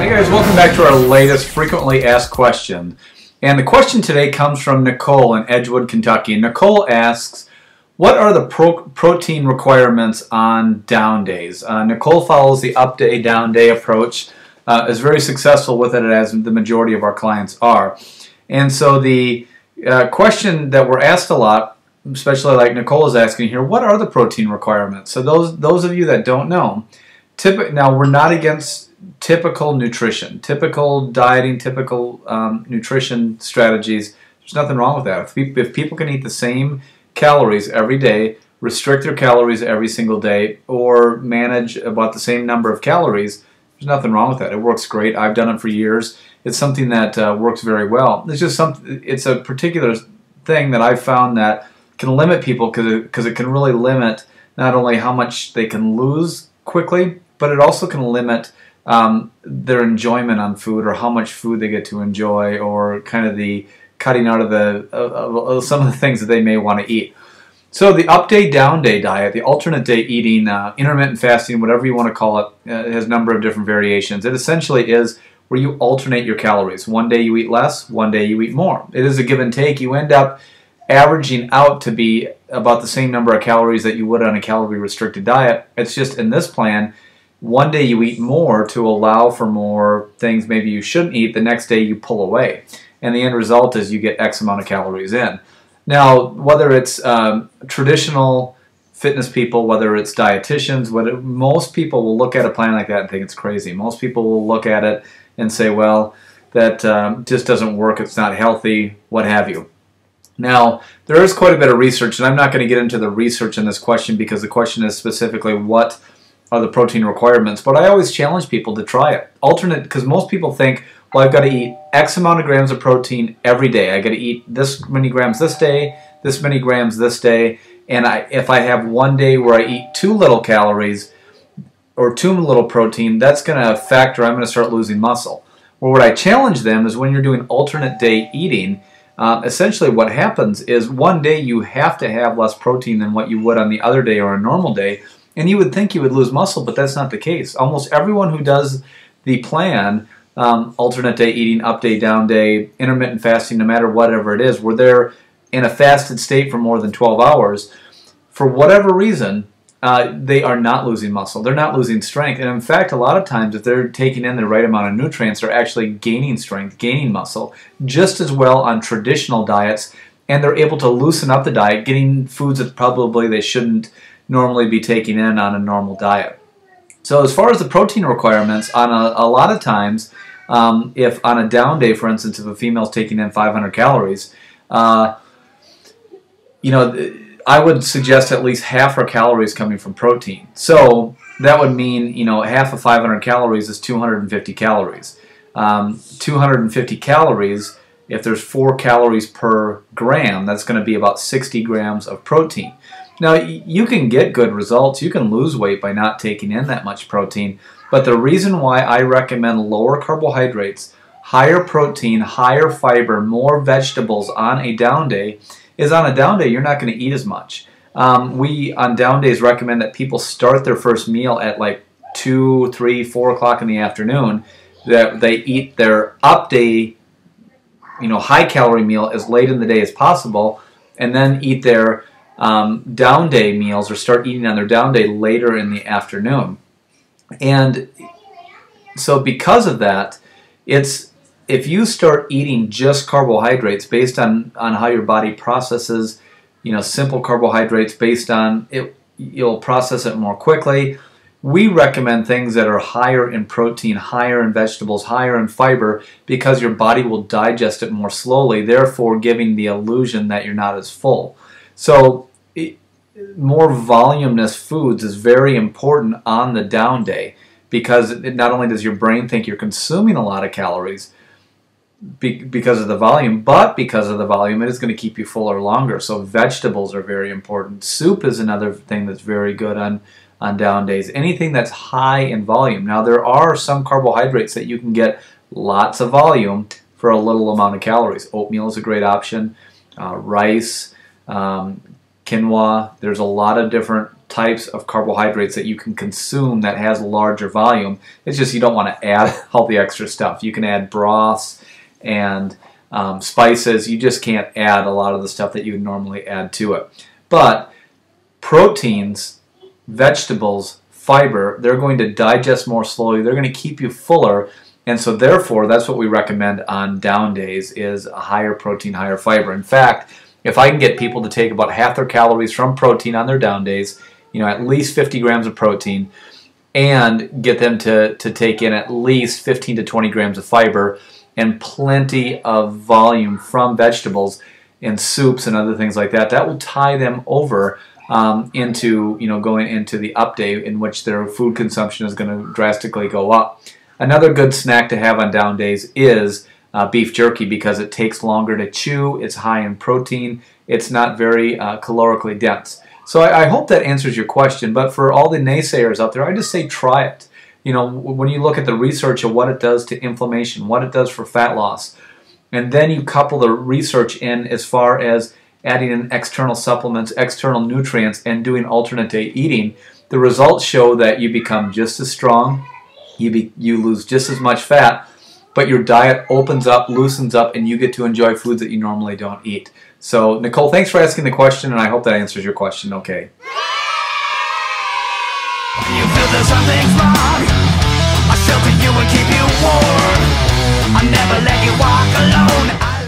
Hey guys, welcome back to our latest frequently asked question. And the question today comes from Nicole in Edgewood, Kentucky. And Nicole asks, what are the protein requirements on down days? Nicole follows the up day, down day approach, is very successful with it, as the majority of our clients are. And so the question that we're asked a lot, especially like Nicole is asking here, what are the protein requirements? So those of you that don't know, now we're not against typical nutrition, typical dieting, typical nutrition strategies. There's nothing wrong with that. If people can eat the same calories every day, restrict their calories every single day, or manage about the same number of calories, there's nothing wrong with that. It works great. I've done it for years. It's something that works very well. It's just it's a particular thing that I've found that can limit people because it can really limit not only how much they can lose quickly, but it also can limit their enjoyment on food, or how much food they get to enjoy, or kind of the cutting out of some of the things that they may want to eat. So the up day, down day diet, the alternate day eating, intermittent fasting, whatever you want to call it, it has a number of different variations. It essentially is where you alternate your calories. One day you eat less, one day you eat more. It is a give and take. You end up averaging out to be about the same number of calories that you would on a calorie restricted diet. It's just in this plan, one day you eat more to allow for more things maybe you shouldn't eat. The next day you pull away. And the end result is you get X amount of calories in. Now, whether it's traditional fitness people, whether it's dietitians, most people will look at a plan like that and think it's crazy. Most people will look at it and say, well, that just doesn't work, it's not healthy, what have you. Now, there is quite a bit of research, and I'm not going to get into the research in this question because the question is specifically what are the protein requirements, but I always challenge people to try it. Alternate, because most people think, well, I've got to eat X amount of grams of protein every day. I got to eat this many grams this day, this many grams this day, and if I have one day where I eat too little calories or too little protein, that's going to affect, or I'm going to start losing muscle. Well, what I challenge them is when you're doing alternate day eating, essentially what happens is one day you have to have less protein than what you would on the other day or a normal day, and you would think you would lose muscle, but that's not the case. Almost everyone who does the plan, alternate day eating, up day, down day, intermittent fasting, no matter whatever it is, where they're in a fasted state for more than 12 hours, for whatever reason, they are not losing muscle. They're not losing strength. And in fact, a lot of times, if they're taking in the right amount of nutrients, they're actually gaining strength, gaining muscle, just as well on traditional diets. And they're able to loosen up the diet, getting foods that probably they shouldn't normally be taking in on a normal diet. So as far as the protein requirements, on a lot of times, if on a down day, for instance, if a female's taking in 500 calories, you know, I would suggest at least half her calories coming from protein. So that would mean, you know, half of 500 calories is 250 calories. 250 calories, if there's 4 calories per gram, that's going to be about 60 grams of protein. Now, you can get good results. You can lose weight by not taking in that much protein. But the reason why I recommend lower carbohydrates, higher protein, higher fiber, more vegetables on a down day is on a down day you're not going to eat as much. We, on down days, recommend that people start their first meal at like 2, 3, 4 o'clock in the afternoon, that they eat their up day, you know, high calorie meal as late in the day as possible, and then eat their down day meals, or start eating on their down day later in the afternoon. And so because of that, if you start eating just carbohydrates based on how your body processes, you know, simple carbohydrates based on it, you'll process it more quickly. We recommend things that are higher in protein, higher in vegetables, higher in fiber, because your body will digest it more slowly, therefore giving the illusion that you're not as full. So more voluminous foods is very important on the down day, because not only does your brain think you're consuming a lot of calories because of the volume, but because of the volume, it is going to keep you fuller longer. So vegetables are very important. Soup is another thing that's very good on down days. Anything that's high in volume. Now, there are some carbohydrates that you can get lots of volume for a little amount of calories. Oatmeal is a great option. Rice, quinoa. There's a lot of different types of carbohydrates that you can consume that has larger volume. It's just you don't want to add all the extra stuff. You can add broths and spices. You just can't add a lot of the stuff that you would normally add to it. But proteins, vegetables, fiber, they're going to digest more slowly. They're going to keep you fuller. And so therefore, that's what we recommend on down days, is a higher protein, higher fiber. In fact, if I can get people to take about half their calories from protein on their down days, at least 50 grams of protein, and get them to take in at least 15 to 20 grams of fiber and plenty of volume from vegetables and soups and other things like that, that will tie them over into, going into the up day in which their food consumption is going to drastically go up. Another good snack to have on down days is beef jerky, because it takes longer to chew, it's high in protein, it's not very calorically dense. So I hope that answers your question, but for all the naysayers out there, I just say try it. When you look at the research of what it does to inflammation, what it does for fat loss, and then you couple the research in as far as adding in external supplements, external nutrients, and doing alternate day eating, the results show that you become just as strong, you lose just as much fat, but your diet opens up, loosens up, and you get to enjoy foods that you normally don't eat. So, Nicole, thanks for asking the question, and I hope that answers your question okay. When you feel that something's wrong, I'll shelter you and keep you warm. I'll never let you walk alone.